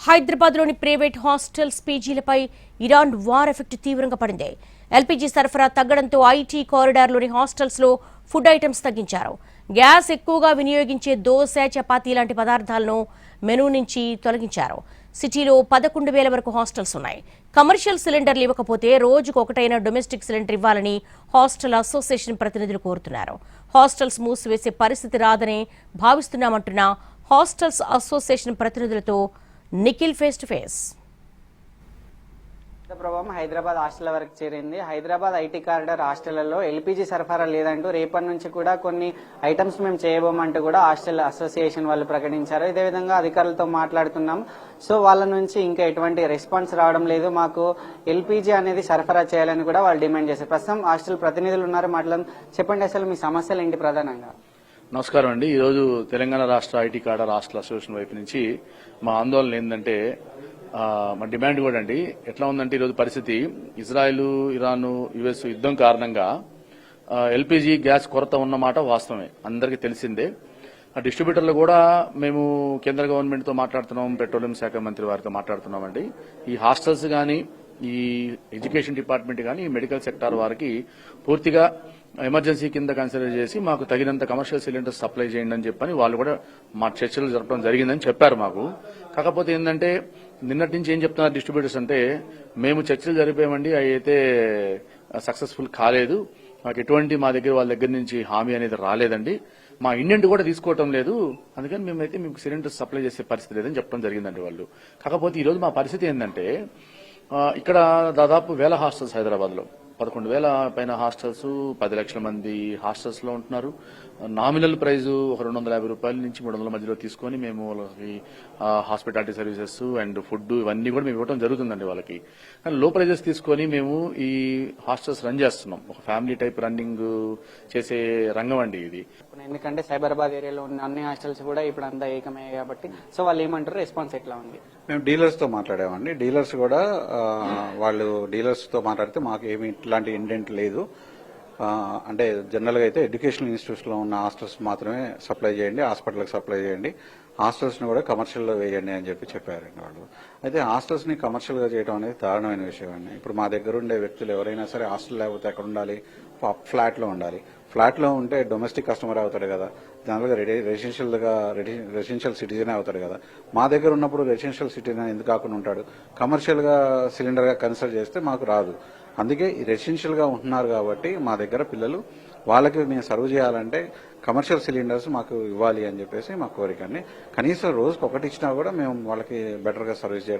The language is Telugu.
హైదరాబాద్లోని ప్రైవేట్ హాస్టల్స్ పీజీలపై ఇరాన్ వార్ ఎఫెక్ట్ తీవ్రంగా పడింది. ఎల్పీజీ సరఫరా తగ్గడంతో ఐటీ కారిడార్లోని హాస్టల్స్లో ఫుడ్ ఐటమ్స్ తగ్గించారు. గ్యాస్ ఎక్కువగా వినియోగించే దోశ, చపాతీ లాంటి పదార్థాలను మెనూ నుంచి తొలగించారు. సిటీలో 11,000 వరకు హాస్టల్స్ ఉన్నాయి. కమర్షియల్ సిలిండర్లు ఇవ్వకపోతే రోజుకు ఒకటైనా డొమెస్టిక్ సిలిండర్ ఇవ్వాలని హాస్టల్ అసోసియేషన్ ప్రతినిధులు కోరుతున్నారు. హాస్టల్స్ మూసివేసే పరిస్థితి రాదని భావిస్తున్నామంటున్న హాస్టల్స్ అసోసియేషన్ ప్రతినిధులతో నిఖిల్ ఫేస్ టు ఫేస్. ప్రభావం హైదరాబాద్ హాస్టల్ వరకు చేరింది. హైదరాబాద్ ఐటీ కారిడార్ హాస్టళ్లలో ఎల్పీజీ సరఫరా లేదంటూ రేపటి నుంచి కూడా కొన్ని ఐటమ్స్ మేము చేయబోమంటూ కూడా హాస్టల్ అసోసియేషన్ వాళ్ళు ప్రకటించారు. ఇదే విధంగా అధికారులతో మాట్లాడుతున్నాం. సో వాళ్ళ నుంచి ఇంకా ఎటువంటి రెస్పాన్స్ రావడం లేదు. మాకు ఎల్పీజీ అనేది సరఫరా చేయాలని కూడా వాళ్ళు డిమాండ్ చేశారు. ప్రస్తుతం హాస్టల్ ప్రతినిధులు ఉన్నారు, చెప్పండి అసలు మీ సమస్యలు ఏంటి ప్రధానంగా? నమస్కారం అండి. ఈరోజు తెలంగాణ రాష్ట్ర ఐటీ కారిడార్ హాస్టల్ అసోసియేషన్ వైపు నుంచి మా ఆందోళన ఏంటంటే మా డిమాండ్ కూడా అండి ఎట్లా ఉందంటే ఈరోజు పరిస్థితి ఇజ్రాయెల్, ఇరాన్, యుఎస్ యుద్దం కారణంగా ఎల్పీజీ గ్యాస్ కొరత ఉన్నమాట వాస్తవమే, అందరికీ తెలిసిందే. ఆ డిస్ట్రిబ్యూటర్లు కూడా మేము కేంద్ర గవర్నమెంట్ తో మాట్లాడుతున్నాం, పెట్రోలియం శాఖ మంత్రి వారితో మాట్లాడుతున్నామండి. ఈ హాస్టల్స్ గానీ, ఈ ఎడ్యుకేషన్ డిపార్ట్మెంట్ గానీ, మెడికల్ సెక్టార్ వారికి పూర్తిగా ఎమర్జెన్సీ కింద కన్సిడర్ చేసి మాకు తగినంత కమర్షియల్ సిలిండర్స్ సప్లై చేయండి అని చెప్పని వాళ్ళు కూడా మా చర్చలు జరపడం జరిగిందని చెప్పారు మాకు. కాకపోతే ఏంటంటే నిన్నటి నుంచి ఏం చెప్తున్నారు డిస్ట్రిబ్యూటర్స్ అంటే, మేము చర్చలు జరిపామండి, అవి అయితే సక్సెస్ఫుల్ కాలేదు, మాకు ఎటువంటి మా వాళ్ళ దగ్గర నుంచి హామీ అనేది రాలేదండి, మా ఇండెంట్ కూడా తీసుకోవటం లేదు, అందుకని మేమైతే మీకు సిలిండర్స్ సప్లై చేసే పరిస్థితి లేదని చెప్పడం జరిగిందండి వాళ్ళు. కాకపోతే ఈ రోజు మా పరిస్థితి ఏంటంటే ఇక్కడ దాదాపు 1,000 హాస్టల్స్ హైదరాబాద్ లో 11,000 పైన హాస్టల్స్, 10 లక్షల మంది హాస్టల్స్ లో ఉంటున్నారు. నామినల్ ప్రైజ్ ఒక 250 రూపాయల నుంచి 300 మధ్యలో తీసుకొని మేము వాళ్ళకి హాస్పిటాలిటీ సర్వీసెస్ అండ్ ఫుడ్ ఇవన్నీ కూడా మేము ఇవ్వడం జరుగుతుందండి వాళ్ళకి. కానీ లో ప్రైజెస్ తీసుకొని మేము ఈ హాస్టల్స్ రన్ చేస్తున్నాం. ఒక ఫ్యామిలీ టైప్ రన్నింగ్ చేసే రంగం అండి ఇది. ఎందుకంటే సైబరాబాద్ ఏరియాలో ఉన్న అన్ని హాస్టల్స్ కూడా ఇప్పుడు అంతా ఏకమయ్యాయి కాబట్టి సో వాళ్ళు ఏమంటారు, రెస్పాన్స్ ఎట్లా ఉంది? మేము డీలర్స్ తో మాట్లాడామండి. డీలర్స్ కూడా వాళ్ళు డీలర్స్ తో మాట్లాడితే మాకు ఏమి ఇట్లాంటి ఇండెంట్ లేదు, అంటే జనరల్ గా అయితే ఎడ్యుకేషనల్ ఇన్స్టిట్యూట్స్ లో ఉన్న హాస్టల్స్ మాత్రమే సప్లై చేయండి, హాస్పిటల్కి సప్లై చేయండి, హాస్టల్స్ ని కూడా కమర్షియల్ లో వేయండి అని చెప్పారండి వాళ్ళు. అయితే హాస్టల్స్ ని కమర్షియల్ గా చేయడం అనేది దారుణమైన విషయం అండి. ఇప్పుడు మా దగ్గర ఉండే వ్యక్తులు ఎవరైనా సరే హాస్టల్ లేకపోతే ఎక్కడ ఉండాలి, ఫ్లాట్ లో ఉండాలి. ఫ్లాట్ లో ఉంటే డొమెస్టిక్ కస్టమర్ అవుతాడు కదా, జనరల్ గా రెసిడెన్షియల్ సిటిజన్ అవుతాడు కదా. మా దగ్గర ఉన్నప్పుడు రెసిడెన్షియల్ సిటిజన్ ఎందుకు కాకుండా ఉంటాడు? కమర్షియల్ గా సిలిండర్ గా కన్సిడర్ చేస్తే మాకు రాదు. అందుకే ఈ రెసిడెన్షియల్ గా ఉంటున్నారు కాబట్టి మా దగ్గర పిల్లలు వాళ్ళకి మేము సర్వ్ చేయాలంటే కమర్షియల్ సిలిండర్స్ మాకు ఇవ్వాలి అని చెప్పేసి మా కోరిక అండి. కనీసం రోజుకి ఒకటి ఇచ్చినా కూడా మేము వాళ్ళకి బెటర్ గా సర్వీస్ చేయడం